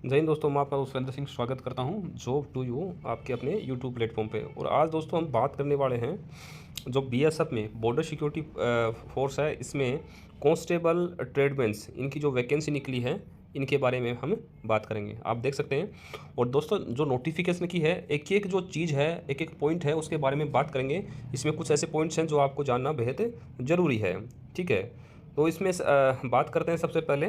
जय हिंद दोस्तों, मैं आपका दोस्त सुरेंद्र सिंह स्वागत करता हूं जॉब टू यू आपके अपने यूट्यूब प्लेटफॉर्म पे। और आज दोस्तों हम बात करने वाले हैं जो बीएसएफ में बॉर्डर सिक्योरिटी फोर्स है, इसमें कांस्टेबल ट्रेडमेंस इनकी जो वैकेंसी निकली है इनके बारे में हम बात करेंगे। आप देख सकते हैं। और दोस्तों जो नोटिफिकेशन की है, एक एक जो चीज़ है, एक एक पॉइंट है, उसके बारे में बात करेंगे। इसमें कुछ ऐसे पॉइंट्स हैं जो आपको जानना बेहद ज़रूरी है। ठीक है, तो इसमें बात करते हैं सबसे पहले।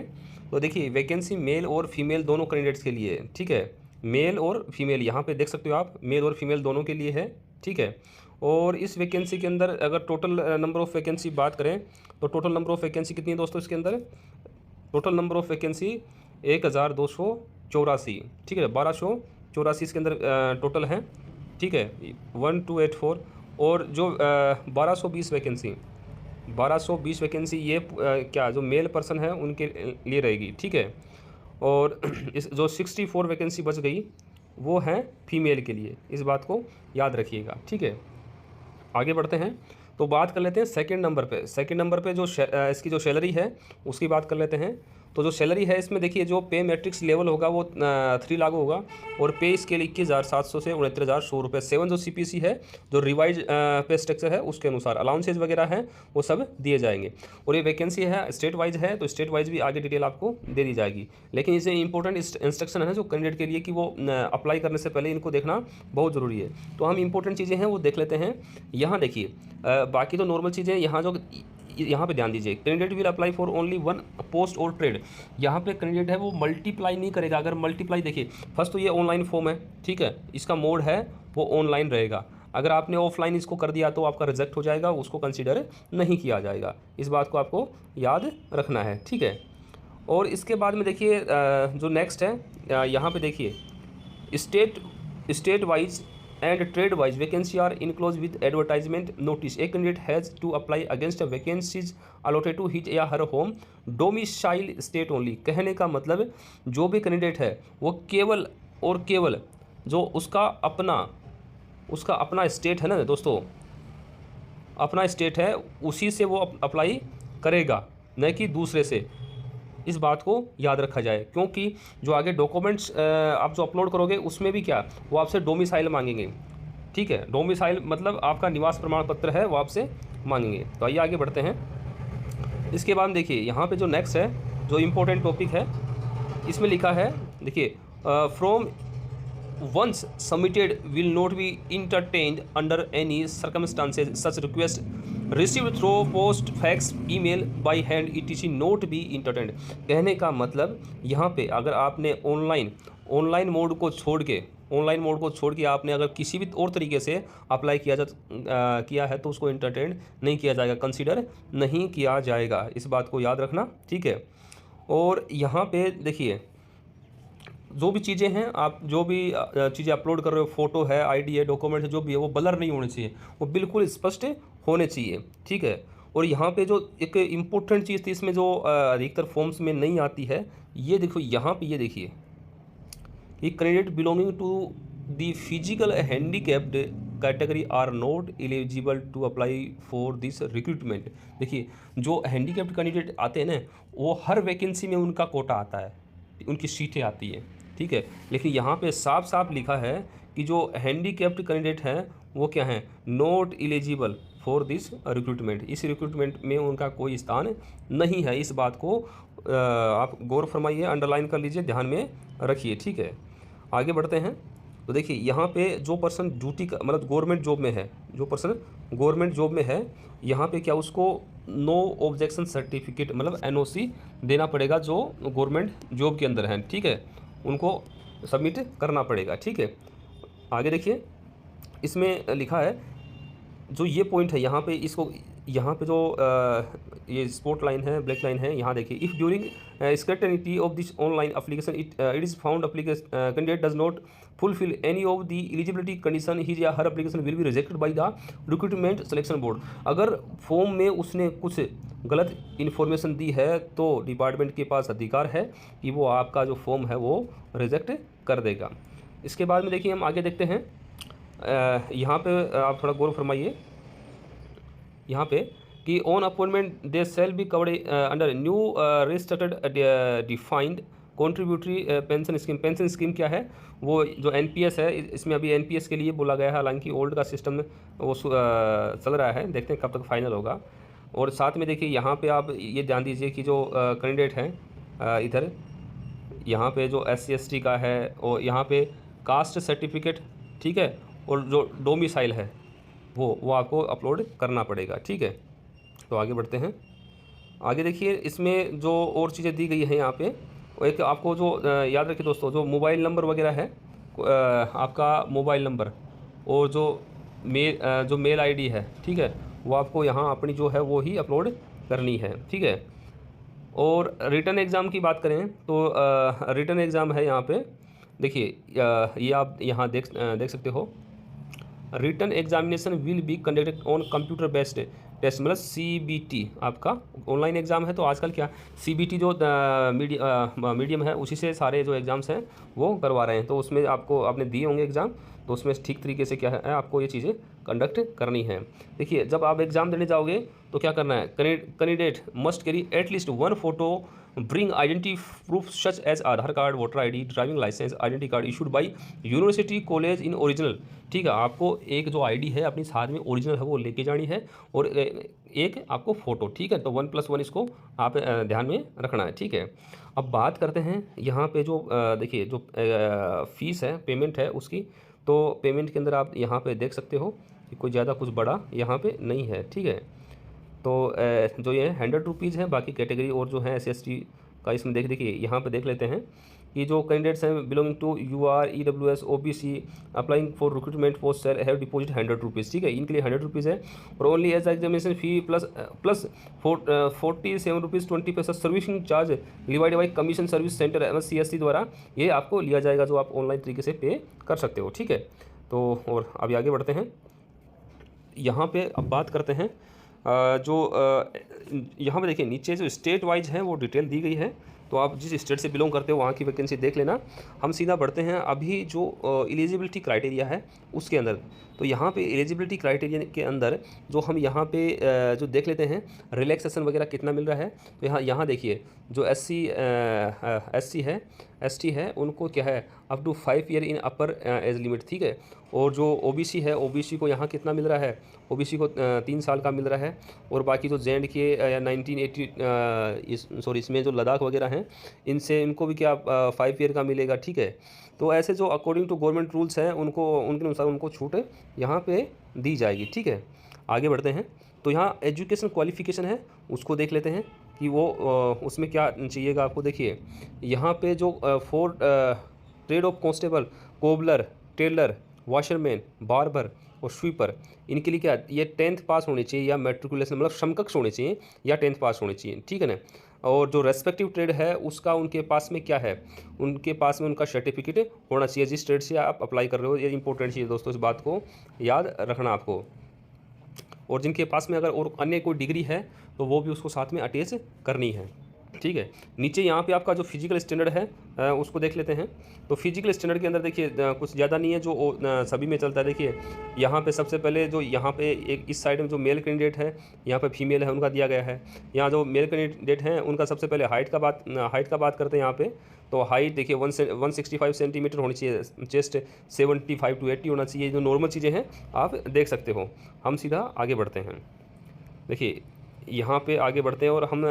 तो देखिए, वैकेंसी मेल और फीमेल दोनों कैंडिडेट्स के लिए है। ठीक है, मेल और फीमेल यहाँ पे देख सकते हो आप, मेल और फीमेल दोनों के लिए है। ठीक है, और इस वैकेंसी के अंदर अगर टोटल नंबर ऑफ़ वैकेंसी बात करें तो टोटल नंबर ऑफ़ वैकेंसी कितनी है दोस्तों? इसके अंदर टोटल नंबर ऑफ़ वैकेंसी 1284। ठीक है, 1284 इसके अंदर टोटल हैं। ठीक है, 1284। और जो 1220 वैकेंसी ये क्या जो मेल पर्सन है उनके लिए रहेगी। ठीक है, और इस जो 64 वैकेंसी बच गई वो हैं फीमेल के लिए। इस बात को याद रखिएगा। ठीक है, आगे बढ़ते हैं। तो बात कर लेते हैं सेकंड नंबर पे। सेकंड नंबर पे जो इसकी जो सैलरी है उसकी बात कर लेते हैं। तो जो सैलरी है इसमें देखिए, जो पे मैट्रिक्स लेवल होगा वो 3 लागू होगा। और पे स्केल 21,700 से 69,100 रुपये। 7 जो सीपीसी है, जो रिवाइज पे स्ट्रक्चर है उसके अनुसार अलाउंसेज वगैरह हैं वो सब दिए जाएंगे। और ये वैकेंसी है स्टेट वाइज है, तो स्टेट वाइज भी आगे डिटेल आपको दे दी जाएगी। लेकिन इसमें इंपॉर्टेंट इंस्ट्रक्शन है जो कैंडिडेट के लिए कि वो अप्लाई करने से पहले इनको देखना बहुत ज़रूरी है। तो हम इंपॉर्टेंट चीज़ें हैं वो देख लेते हैं। यहाँ देखिए, बाकी तो नॉर्मल चीज़ें, यहाँ पे ध्यान दीजिए। Candidate will apply for only one post और ट्रेड। यहाँ पे कैंडिडेट है वो मल्टीप्लाई नहीं करेगा। अगर मल्टीप्लाई देखिए, फर्स्ट तो ये ऑनलाइन फॉर्म है। ठीक है, इसका मोड है वो ऑनलाइन रहेगा। अगर आपने ऑफलाइन इसको कर दिया तो आपका रिजेक्ट हो जाएगा, उसको कंसिडर नहीं किया जाएगा। इस बात को आपको याद रखना है। ठीक है, और इसके बाद में देखिए जो नेक्स्ट है, यहाँ पे देखिए, state wise and trade wise vacancy are enclosed with advertisement notice. A candidate has to apply against a vacancies allotted to his या her home domicile state only। कहने का मतलब, जो भी कैंडिडेट है वो केवल और केवल जो उसका अपना स्टेट है ना दोस्तों, अपना स्टेट है उसी से वो अप्लाई करेगा, न कि दूसरे से। इस बात को याद रखा जाए, क्योंकि जो आगे डॉक्यूमेंट्स आप जो अपलोड करोगे उसमें भी क्या, वो आपसे डोमिसाइल मांगेंगे। ठीक है, डोमिसाइल मतलब आपका निवास प्रमाण पत्र है वो आपसे मांगेंगे। तो आइए आगे बढ़ते हैं। इसके बाद देखिए, यहाँ पे जो नेक्स्ट है, जो इम्पोर्टेंट टॉपिक है, इसमें लिखा है देखिए, from once submitted will not be entertained under any circumstances such request received through post fax email by hand etc not be entertained। कहने का मतलब, यहाँ पे अगर आपने ऑनलाइन मोड को छोड़ के आपने अगर किसी भी और तरीके से अप्लाई किया है तो उसको इंटरटेन नहीं किया जाएगा, कंसीडर नहीं किया जाएगा। इस बात को याद रखना। ठीक है, और यहाँ पे देखिए, जो भी चीज़ें हैं, आप जो भी चीज़ें अपलोड कर रहे हो, फोटो है, आईडी है, डॉक्यूमेंट है, जो भी है वो ब्लर नहीं होने चाहिए, वो बिल्कुल स्पष्ट होने चाहिए। ठीक है, और यहाँ पे जो एक इम्पोर्टेंट चीज़ थी इसमें जो अधिकतर फॉर्म्स में नहीं आती है, ये देखो यहाँ पे, ये देखिए कि candidate belonging to the physical handicapped category are not eligible to apply for this recruitment. देखिए, जो हैंडीकैप्ड कैंडिडेट आते हैं ना, वो हर वैकेंसी में उनका कोटा आता है, उनकी सीटें आती है। ठीक है, लेकिन यहाँ पे साफ साफ लिखा है कि जो हैंडीकैप्ड कैंडिडेट हैं वो क्या हैं, not eligible for this recruitment. इस रिक्रूटमेंट में उनका कोई स्थान नहीं है। इस बात को आप गौर फरमाइए, अंडरलाइन कर लीजिए, ध्यान में रखिए। ठीक है, आगे बढ़ते हैं। तो देखिए, यहाँ पे जो पर्सन ड्यूटी का मतलब गवर्नमेंट जॉब में है, जो पर्सन गवर्नमेंट जॉब में है, यहाँ पे क्या उसको नो ऑब्जेक्शन सर्टिफिकेट मतलब एनओसी देना पड़ेगा, जो गवर्नमेंट जॉब के अंदर हैं। ठीक है, उनको सबमिट करना पड़ेगा। ठीक है, आगे देखिए, इसमें लिखा है जो ये पॉइंट है यहाँ पे, इसको यहाँ पे जो ये स्पॉट लाइन है, ब्लैक लाइन है, यहाँ देखिए, if during scrutiny of this online application it is found application candidate does not fulfil any of the eligibility condition his या her application will be rejected by the recruitment selection board. अगर form में उसने कुछ गलत information दी है तो department के पास अधिकार है कि वो आपका जो फॉर्म है वो रिजेक्ट कर देगा। इसके बाद में देखिए, हम आगे देखते हैं। यहाँ पे आप थोड़ा गौर फरमाइए, यहाँ पे कि on appointment they sell be covered under new restricted defined contributory pension scheme क्या है, वो जो एनपीएस है, इसमें अभी एनपीएस के लिए बोला गया है, हालांकि ओल्ड का सिस्टम वो चल रहा है, देखते हैं कब तक फाइनल होगा। और साथ में देखिए यहाँ पे आप ये ध्यान दीजिए कि जो कैंडिडेट हैं इधर यहाँ पे जो SC/ST का है, और यहाँ पे कास्ट सर्टिफिकेट, ठीक है, और जो डोमिसाइल है वो आपको अपलोड करना पड़ेगा, ठीक है। तो आगे बढ़ते हैं। आगे देखिए इसमें जो और चीज़ें दी गई हैं यहाँ पे, एक आपको जो याद रखिए दोस्तों, जो मोबाइल नंबर वगैरह है, आपका मोबाइल नंबर और जो मेल आईडी है, ठीक है, वो आपको यहाँ अपनी जो है वो ही अपलोड करनी है, ठीक है। और रिटन एग्ज़ाम की बात करें तो रिटन एग्ज़ाम है यहाँ पे, देखिए ये आप यहाँ देख सकते हो, written examination will be conducted on computer based test, मतलब CBT आपका ऑनलाइन एग्ज़ाम है। तो आजकल क्या CBT जो मीडियम है, उसी से सारे जो एग्ज़ाम्स हैं वो करवा रहे हैं। तो उसमें आपने दिए होंगे एग्ज़ाम, तो उसमें ठीक तरीके से क्या है आपको ये चीज़ें कंडक्ट करनी है। देखिए जब आप एग्ज़ाम देने जाओगे तो क्या करना है, candidate must carry at least 1 photo, bring identity proof such as Aadhaar card, voter ID, driving licence, identity card issued by university college in original, ठीक है। आपको एक जो ID है अपनी साथ में ओरिजिनल है वो लेके जानी है, और एक आपको फ़ोटो, ठीक है। तो 1+1 इसको आप ध्यान में रखना है, ठीक है। अब बात करते हैं यहाँ पे जो देखिए जो फ़ीस है, पेमेंट है उसकी, तो पेमेंट के अंदर आप यहाँ पे देख सकते हो कि कोई ज़्यादा कुछ बड़ा यहाँ पे नहीं है, ठीक है। तो जो ये 100 रुपीज़ है, बाकी कैटेगरी और जो है SC/ST का इसमें देखिए यहाँ पे देख लेते हैं कि जो कैंडिडेट्स हैं belonging to UR, EWS, OBC applying for recruitment post sir have deposit 100 rupees, ठीक है, इनके लिए 100 रुपीज़ है। और only as examination fee plus 47 rupees 20 पैसा servicing charge divide by commission service centre CSC द्वारा ये आपको लिया जाएगा, जो आप ऑनलाइन तरीके से पे कर सकते हो, ठीक है। तो और अभी आगे बढ़ते हैं, यहाँ पे अब बात करते हैं जो यहाँ पे देखिए नीचे जो स्टेट वाइज है वो डिटेल दी गई है, तो आप जिस स्टेट से बिलोंग करते हो वहाँ की वैकेंसी देख लेना। हम सीधा बढ़ते हैं अभी जो एलिजिबिलिटी क्राइटेरिया है उसके अंदर। तो यहाँ पे एलिजिबिलिटी क्राइटेरिया के अंदर जो हम यहाँ पे जो देख लेते हैं रिलैक्सेशन वगैरह कितना मिल रहा है। तो यहाँ देखिए जो SC है, ST है, उनको क्या है up to 5 year in upper age limit, ठीक है। और जो OBC है, OBC को यहाँ कितना मिल रहा है, OBC को 3 साल का मिल रहा है। और बाकी जो JNK या 1980 इसमें जो लद्दाख वगैरह हैं, इनको भी क्या 5 ईयर का मिलेगा, ठीक है। तो ऐसे जो अकॉर्डिंग टू गवर्नमेंट रूल्स हैं उनके अनुसार उनको छूट यहाँ पे दी जाएगी, ठीक है। आगे बढ़ते हैं, तो यहाँ एजुकेशन क्वालिफिकेशन है उसको देख लेते हैं कि वो उसमें क्या चाहिएगा आपको। देखिए यहाँ पे जो 4 trade of constable, cobbler, tailor, washerman, barber और स्वीपर, इनके लिए क्या ये 10th पास होनी चाहिए या मैट्रिकुलेशन मतलब समकक्ष होने चाहिए या 10th पास होनी चाहिए, ठीक है ना। और जो रेस्पेक्टिव ट्रेड है उसका उनके पास में क्या है, उनके पास में उनका सर्टिफिकेट होना चाहिए जिस ट्रेड से आप अप्लाई कर रहे हो। ये इंपॉर्टेंट चीज़ दोस्तों, इस बात को याद रखना आपको। और जिनके पास में अगर और अन्य कोई डिग्री है तो वो भी उसको साथ में अटैच करनी है, ठीक है। नीचे यहाँ पे आपका जो फिजिकल स्टैंडर्ड है उसको देख लेते हैं। तो फिजिकल स्टैंडर्ड के अंदर देखिए कुछ ज़्यादा नहीं है, जो सभी में चलता है। देखिए यहाँ पे सबसे पहले जो यहाँ पे एक इस साइड में जो मेल कैंडिडेट है, यहाँ पे फीमेल है उनका दिया गया है। यहाँ जो मेल कैंडिडेट हैं उनका सबसे पहले हाइट का बात करते हैं यहाँ पे। तो हाइट देखिए 165 सेंटीमीटर होनी चाहिए, चेस्ट 75 to 80 होना चाहिए। जो नॉर्मल चीज़ें हैं आप देख सकते हो। हम सीधा आगे बढ़ते हैं, देखिए यहाँ पे आगे बढ़ते हैं और हम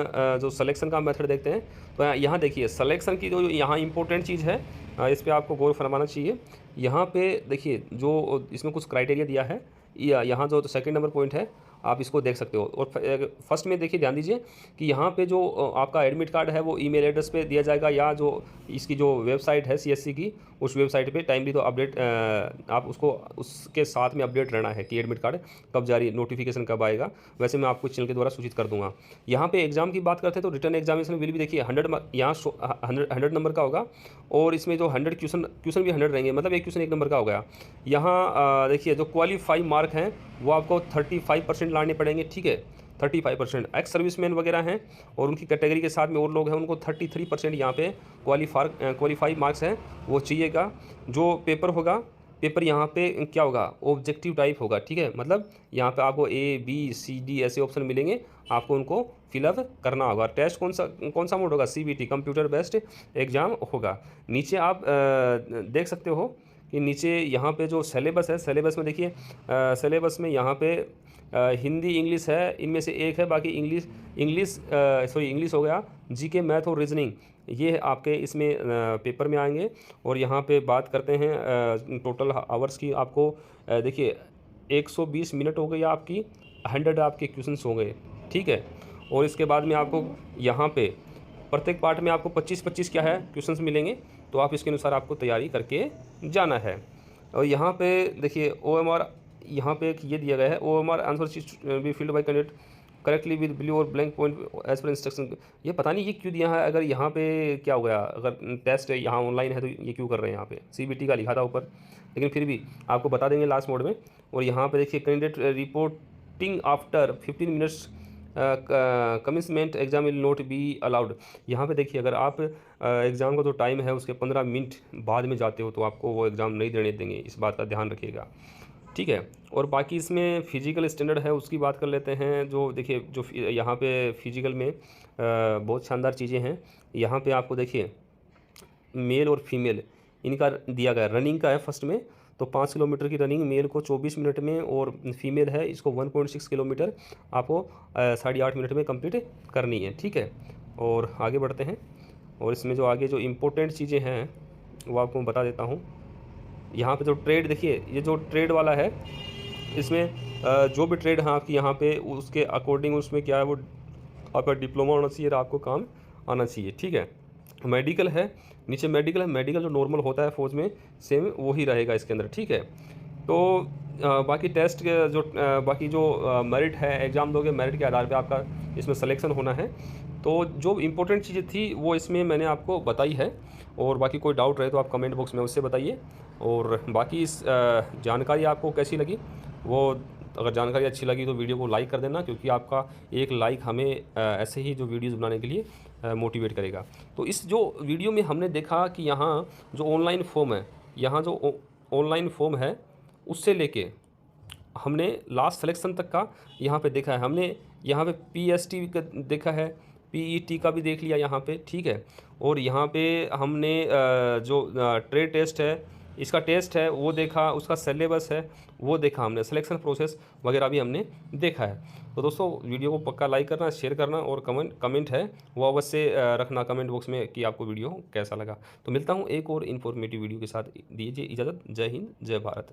जो सिलेक्शन का मेथड देखते हैं। तो यहाँ देखिए सिलेक्शन की जो यहाँ इंपॉर्टेंट चीज़ है, इस पर आपको गौर फरमाना चाहिए। यहाँ पे देखिए जो इसमें कुछ क्राइटेरिया दिया है, यहाँ जो सेकंड नंबर पॉइंट है आप इसको देख सकते हो। और फर्स्ट में देखिए ध्यान दीजिए कि यहाँ पे जो आपका एडमिट कार्ड है वो ईमेल एड्रेस पे दिया जाएगा, या जो इसकी जो वेबसाइट है CSC की, उस वेबसाइट पे टाइमली तो अपडेट आप उसके साथ में अपडेट रहना है कि एडमिट कार्ड कब जारी, नोटिफिकेशन कब आएगा। वैसे मैं आपको चैनल के द्वारा सूचित कर दूंगा। यहाँ पे एग्जाम की बात करते हैं तो रिटर्न एग्जामिनेशन विल भी देखिए 100 नंबर का होगा, और इसमें जो 100 क्वेश्चन भी 100 रहेंगे, मतलब एक क्वेश्चन 1 नंबर का हो गया। यहाँ देखिए जो क्वालिफाई मार्क हैं वो आपको 35% लाने पड़ेंगे, ठीक है। 35% एक्स सर्विसमैन वगैरह हैं और उनकी कैटेगरी के साथ में और लोग हैं, उनको 33% यहाँ पे क्वालिफाई मार्क्स हैं वो चाहिएगा। जो पेपर होगा पेपर यहाँ पे क्या होगा, ऑब्जेक्टिव टाइप होगा, ठीक है। मतलब यहाँ पे आपको ABCD ऐसे ऑप्शन मिलेंगे, आपको उनको फिलअप करना होगा। टेस्ट कौन सा मोड होगा, CBT कंप्यूटर बेस्ड एग्ज़ाम होगा। नीचे आप देख सकते हो कि नीचे यहाँ पे जो सिलेबस है, सिलेबस में देखिए, सिलेबस में यहाँ पे हिंदी इंग्लिश है, इनमें से एक है, बाकी इंग्लिश हो गया, GK मैथ और रीजनिंग, ये आपके इसमें पेपर में आएंगे। और यहाँ पे बात करते हैं टोटल आवर्स की, आपको देखिए 120 मिनट हो गई आपकी, 100 आपके क्वेश्चंस हो गए, ठीक है। और इसके बाद में आपको यहाँ पे प्रत्येक पार्ट में आपको 25-25 क्या है क्वेश्चंस मिलेंगे, तो आप इसके अनुसार आपको तैयारी करके जाना है। और यहाँ पे देखिए OMR, यहाँ पे एक ये दिया गया है, OMR answer be filled by candidate correctly with blue और blank point as per instruction. ये पता नहीं ये क्यों दिया है, अगर यहाँ पे क्या हो गया, अगर टेस्ट यहाँ ऑनलाइन है तो ये क्यों कर रहे हैं, यहाँ पे CBT का लिखा था ऊपर, लेकिन फिर भी आपको बता देंगे लास्ट मोड में। और यहाँ पे देखिए candidate reporting after 15 minutes commencement exam will not be allowed. यहाँ पे देखिए अगर आप एग्ज़ाम का जो टाइम है उसके 15 मिनट बाद में जाते हो तो आपको वो एग्ज़ाम नहीं देने देंगे, इस बात का ध्यान रखिएगा, ठीक है। और बाकी इसमें फिजिकल स्टैंडर्ड है, उसकी बात कर लेते हैं। जो देखिए जो यहाँ पे फिजिकल में बहुत शानदार चीज़ें हैं। यहाँ पे आपको देखिए मेल और फीमेल इनका दिया गया, रनिंग का है फर्स्ट में, तो 5 किलोमीटर की रनिंग मेल को 24 मिनट में, और फीमेल है इसको 1.6 किलोमीटर आपको 8.5 मिनट में कंप्लीट करनी है, ठीक है। और आगे बढ़ते हैं, और इसमें जो आगे जो इम्पोर्टेंट चीज़ें हैं वो आपको बता देता हूँ। यहाँ पे जो ट्रेड देखिए, ये जो ट्रेड वाला है, इसमें जो भी ट्रेड है आपकी यहाँ पे उसके अकॉर्डिंग उसमें क्या है, वो आपका डिप्लोमा होना चाहिए, आपको काम आना चाहिए, ठीक है। मेडिकल है, नीचे मेडिकल है, मेडिकल जो नॉर्मल होता है फौज में सेम वही रहेगा इसके अंदर, ठीक है। तो बाकी टेस्ट के जो बाकी जो मेरिट है, एग्ज़ाम दोगे मेरिट के आधार पे आपका इसमें सिलेक्शन होना है। तो जो इम्पोर्टेंट चीज़ें थी वो इसमें मैंने आपको बताई है, और बाकी कोई डाउट रहे तो आप कमेंट बॉक्स में उससे बताइए। और बाकी इस जानकारी आपको कैसी लगी, वो अगर जानकारी अच्छी लगी तो वीडियो को लाइक कर देना, क्योंकि आपका एक लाइक हमें ऐसे ही जो वीडियोज़ बनाने के लिए मोटिवेट करेगा। तो इस जो वीडियो में हमने देखा कि यहाँ जो ऑनलाइन फॉर्म है, यहाँ जो ऑनलाइन फॉर्म है उससे लेके हमने लास्ट सिलेक्शन तक का यहाँ पे देखा है। हमने यहाँ पे PST का देखा है, PET का भी देख लिया यहाँ पे, ठीक है। और यहाँ पे हमने जो ट्रेड टेस्ट है इसका टेस्ट है वो देखा, उसका सिलेबस है वो देखा हमने, सिलेक्शन प्रोसेस वगैरह भी हमने देखा है। तो दोस्तों वीडियो को पक्का लाइक करना, शेयर करना, और कमेंट है वो अवश्य रखना कमेंट बॉक्स में कि आपको वीडियो कैसा लगा। तो मिलता हूँ एक और इन्फॉर्मेटिव वीडियो के साथ, दीजिए इजाज़त। जय हिंद, जय भारत।